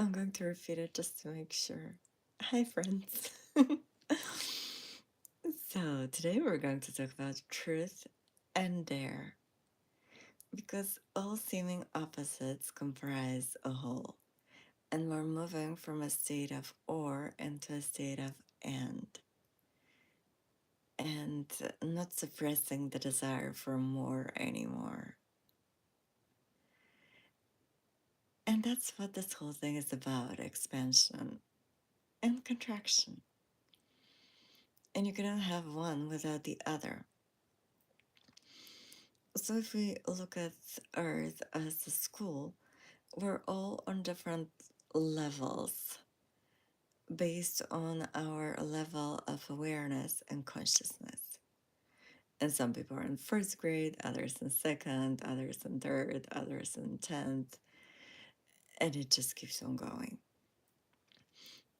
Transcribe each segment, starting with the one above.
I'm going to repeat it just to make sure. Hi, friends. So, today we're going to talk about truth and dare because all seeming opposites comprise a whole, and we're moving from a state of or into a state of and not suppressing the desire for more anymore. And that's what this whole thing is about: expansion and contraction. And you cannot have one without the other. So, if we look at Earth as a school, we're all on different levels based on our level of awareness and consciousness. And some people are in first grade, others in second, others in third, others in 10th, and it just keeps on going.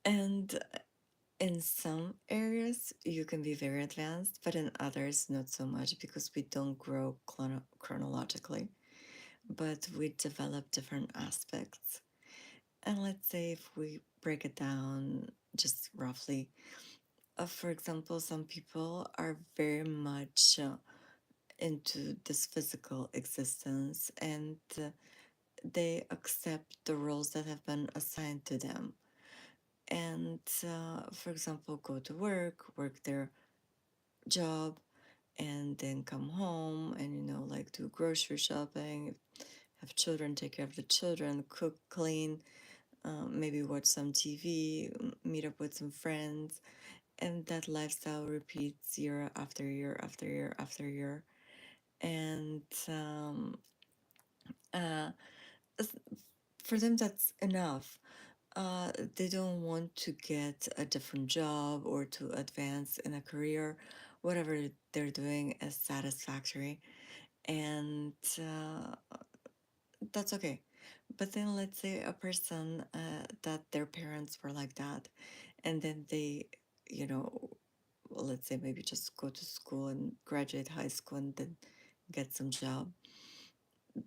And in some areas, you can be very advanced, but in others, not so much because we don't grow chronologically, but we develop different aspects. And let's say if we break it down just roughly, for example, some people are very much into this physical existence and they accept the roles that have been assigned to them. And for example, go to work their job, and then come home and, like do grocery shopping, have children, take care of the children, cook, clean, maybe watch some TV, meet up with some friends, and that lifestyle repeats year after year after year after year. And uh, for them, that's enough. They don't want to get a different job or to advance in a career. Whatever they're doing is satisfactory, and that's okay. But then let's say a person that their parents were like that, and then they, you know, let's say maybe just go to school and graduate high school and then get some job.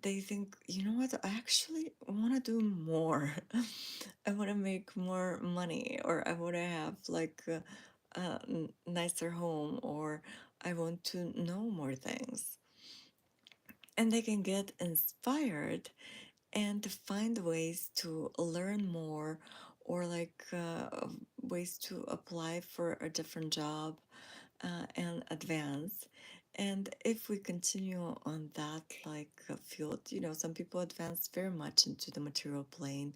They think, you know what, I actually want to do more. I want to make more money, or I want to have like a nicer home, or I want to know more things. And they can get inspired and to find ways to learn more, or like ways to apply for a different job and advance. And if we continue on that like field, some people advance very much into the material plane,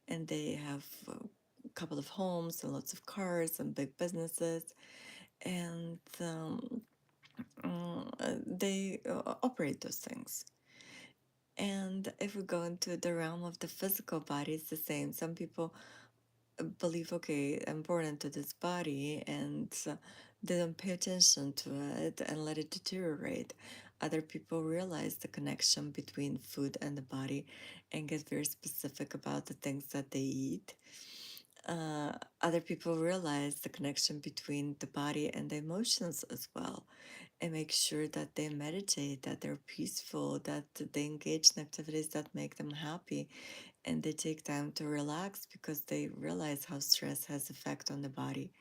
and they have a couple of homes and lots of cars and big businesses, and they operate those things. And if we go into the realm of the physical body, it's the same. Some people believe, okay, I'm born into this body, and they don't pay attention to it and let it deteriorate. Other people realize the connection between food and the body and get very specific about the things that they eat. Other people realize the connection between the body and the emotions as well, and make sure that they meditate, that they're peaceful, that they engage in activities that make them happy, and they take time to relax because they realize how stress has effect on the body.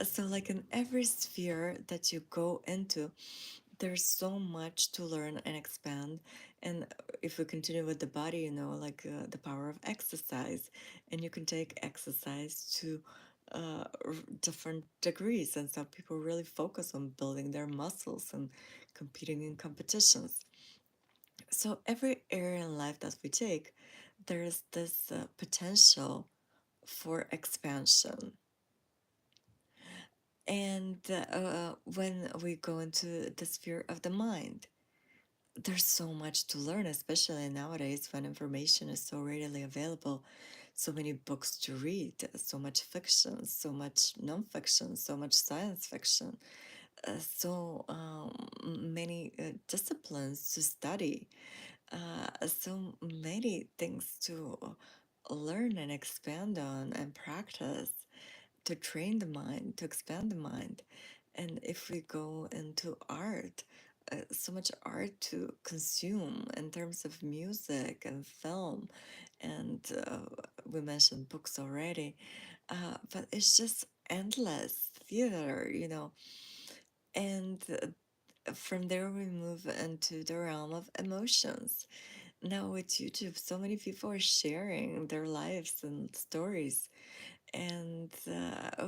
So like in every sphere that you go into, there's so much to learn and expand. And if we continue with the body, like the power of exercise, and you can take exercise to different degrees, and some people really focus on building their muscles and competing in competitions. So every area in life that we take, there is this potential for expansion. And when we go into the sphere of the mind, there's so much to learn, especially nowadays when information is so readily available. So many books to read, so much fiction, so much nonfiction, so much science fiction, so many disciplines to study, so many things to learn and expand on and practice, to train the mind, to expand the mind. And if we go into art, so much art to consume in terms of music and film and we mentioned books already, but it's just endless theater, you know. And from there, we move into the realm of emotions. Now, with YouTube, so many people are sharing their lives and stories, and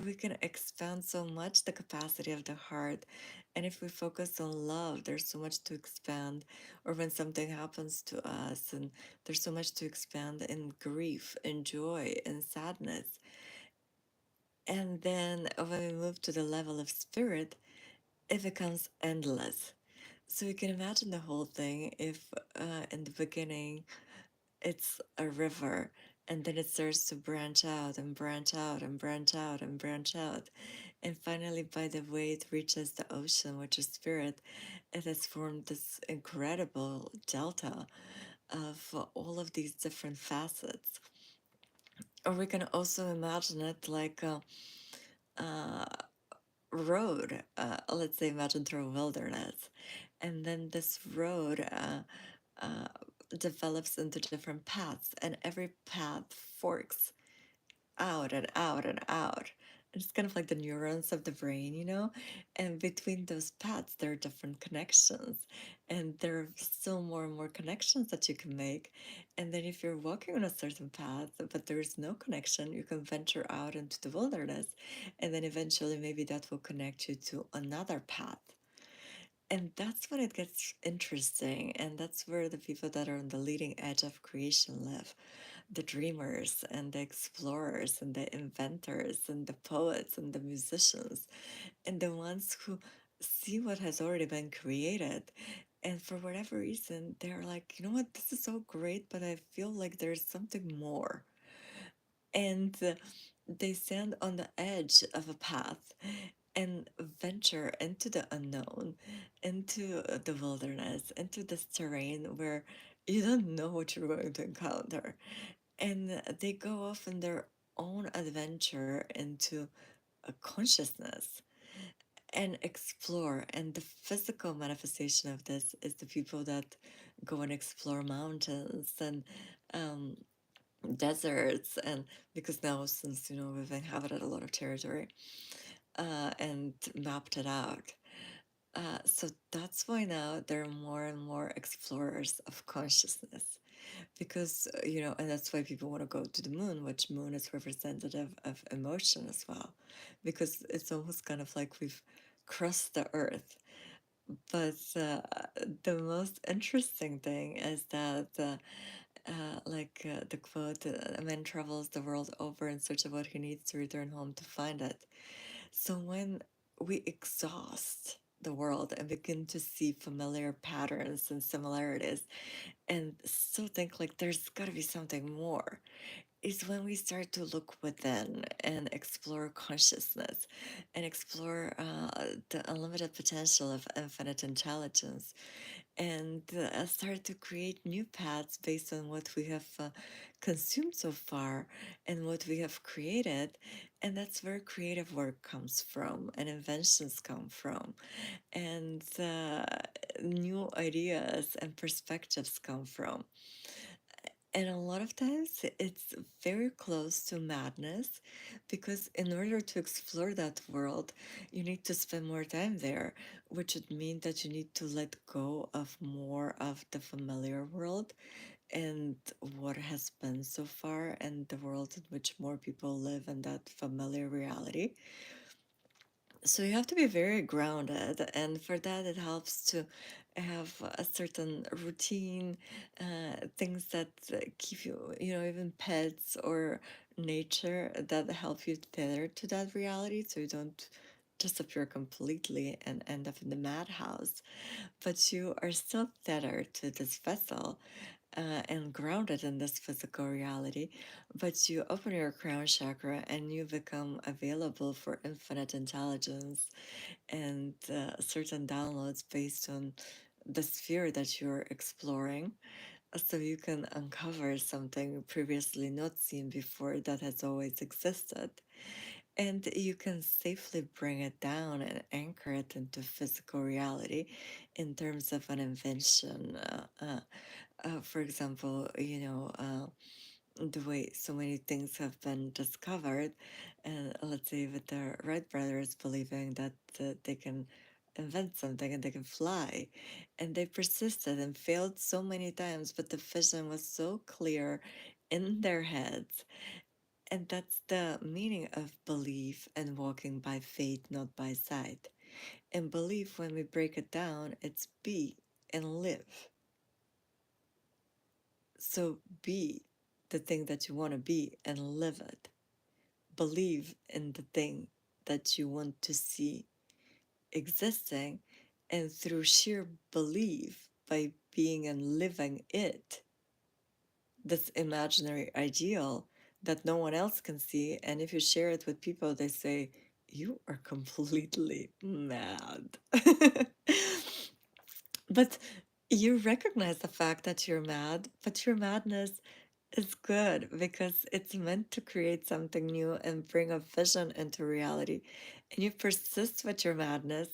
we can expand so much the capacity of the heart. And if we focus on love, there's so much to expand. Or when something happens to us, and there's so much to expand in grief, and joy, and sadness. And then when we move to the level of spirit, it becomes endless. So you can imagine the whole thing if in the beginning it's a river, and then it starts to branch out and branch out and branch out and branch out. And finally, by the way it reaches the ocean, which is spirit, it has formed this incredible delta of all of these different facets. Or we can also imagine it like a road. Let's say, imagine through a wilderness. And then this road uh, develops into different paths, and every path forks out and out and out. It's kind of like the neurons of the brain, you know? And between those paths, there are different connections. And there are still more and more connections that you can make. And then if you're walking on a certain path, but there's no connection, you can venture out into the wilderness. And then eventually, maybe that will connect you to another path. And that's when it gets interesting. And that's where the people that are on the leading edge of creation live, the dreamers and the explorers and the inventors and the poets and the musicians and the ones who see what has already been created. And for whatever reason, they're like, you know what, this is so great, but I feel like there's something more. And they stand on the edge of a path and venture into the unknown, into the wilderness, into this terrain where you don't know what you're going to encounter. And they go off in their own adventure into a consciousness and explore. And the physical manifestation of this is the people that go and explore mountains and um, deserts. And because now, since we've inhabited a lot of territory and mapped it out. So that's why now there are more and more explorers of consciousness, because and that's why people want to go to the moon, which moon is representative of emotion as well, because it's almost kind of like we've crossed the earth. But the most interesting thing is that the quote, a man travels the world over in search of what he needs to return home to find it. So when we exhaust the world and begin to see familiar patterns and similarities and still think like there's got to be something more, is when we start to look within and explore consciousness and explore the unlimited potential of infinite intelligence, and start to create new paths based on what we have consumed so far and what we have created. And that's where creative work comes from and inventions come from, and new ideas and perspectives come from. And a lot of times it's very close to madness, because in order to explore that world, you need to spend more time there, which would mean that you need to let go of more of the familiar world and what has been so far, and the world in which more people live in that familiar reality. So you have to be very grounded, and for that it helps to have a certain routine, things that keep you, even pets or nature that help you tether to that reality, so you don't disappear completely and end up in the madhouse, but you are still tethered to this vessel, and grounded in this physical reality. But you open your crown chakra and you become available for infinite intelligence and certain downloads based on the sphere that you're exploring. So you can uncover something previously not seen before that has always existed. And you can safely bring it down and anchor it into physical reality in terms of an invention. For example, the way so many things have been discovered, and let's say with the Wright brothers believing that they can invent something and they can fly, and they persisted and failed so many times, but the vision was so clear in their heads. And that's the meaning of belief and walking by faith, not by sight. And belief, when we break it down, it's be and live. So be the thing that you want to be and live it. Believe in the thing that you want to see existing, and through sheer belief, by being and living it, this imaginary ideal that no one else can see. And if you share it with people, they say, you are completely mad. But you recognize the fact that you're mad, but your madness is good because it's meant to create something new and bring a vision into reality. And you persist with your madness,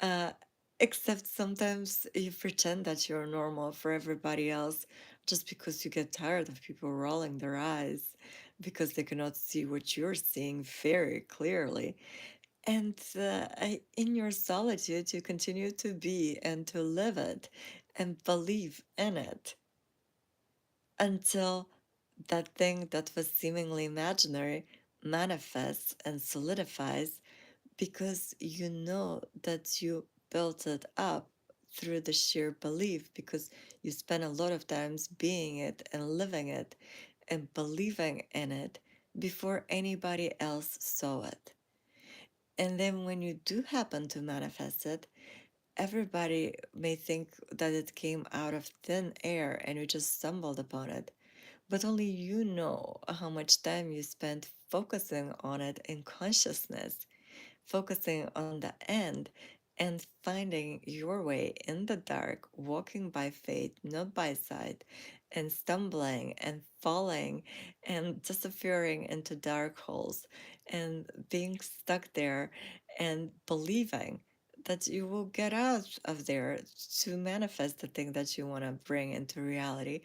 uh, except sometimes you pretend that you're normal for everybody else just because you get tired of people rolling their eyes because they cannot see what you're seeing very clearly. And in your solitude, you continue to be and to live it and believe in it until that thing that was seemingly imaginary manifests and solidifies, because you know that you built it up through the sheer belief, because you spent a lot of times being it and living it and believing in it before anybody else saw it. And then when you do happen to manifest it, everybody may think that it came out of thin air and you just stumbled upon it. But only you know how much time you spent focusing on it in consciousness, focusing on the end and finding your way in the dark, walking by faith, not by sight, and stumbling and falling and disappearing into dark holes and being stuck there and believing that you will get out of there to manifest the thing that you want to bring into reality.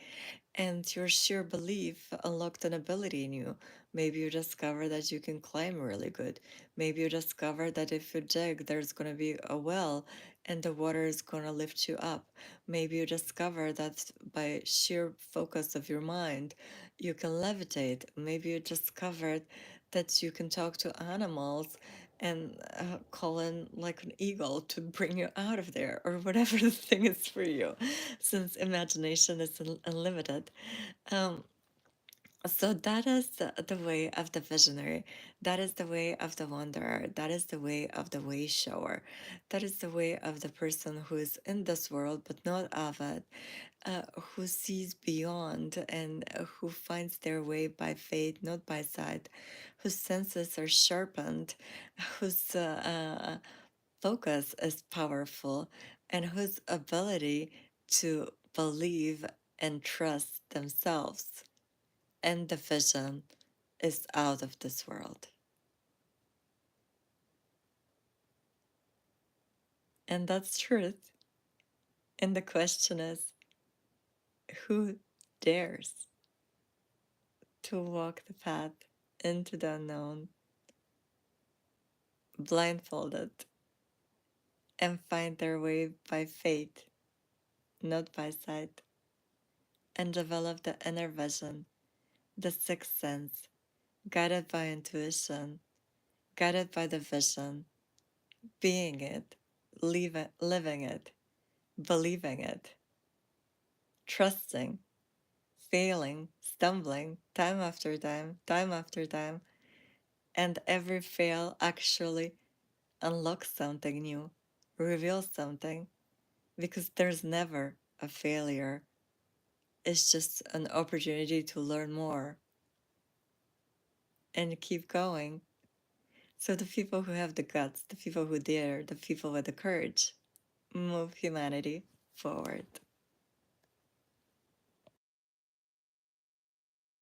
And your sheer belief unlocked an ability in you. Maybe you discover that you can climb really good. Maybe you discover that if you dig, there's going to be a well and the water is going to lift you up. Maybe you discover that by sheer focus of your mind, you can levitate. Maybe you discovered that you can talk to animals and call in like an eagle to bring you out of there, or whatever the thing is for you, since imagination is unlimited. Um, so that is the way of the visionary. That is the way of the wanderer. That is the way of the way shower. That is the way of the person who is in this world but not of it, who sees beyond and who finds their way by faith, not by sight, whose senses are sharpened, whose focus is powerful, and whose ability to believe and trust themselves and the vision is out of this world. And that's truth. And the question is, who dares to walk the path into the unknown, blindfolded, and find their way by faith, not by sight, and develop the inner vision, the sixth sense, guided by intuition, guided by the vision, being it, living it, believing it, trusting, failing, stumbling, time after time, and every fail actually unlocks something new, reveals something, because there's never a failure. It's just an opportunity to learn more and keep going. So, the people who have the guts, the people who dare, the people with the courage move humanity forward.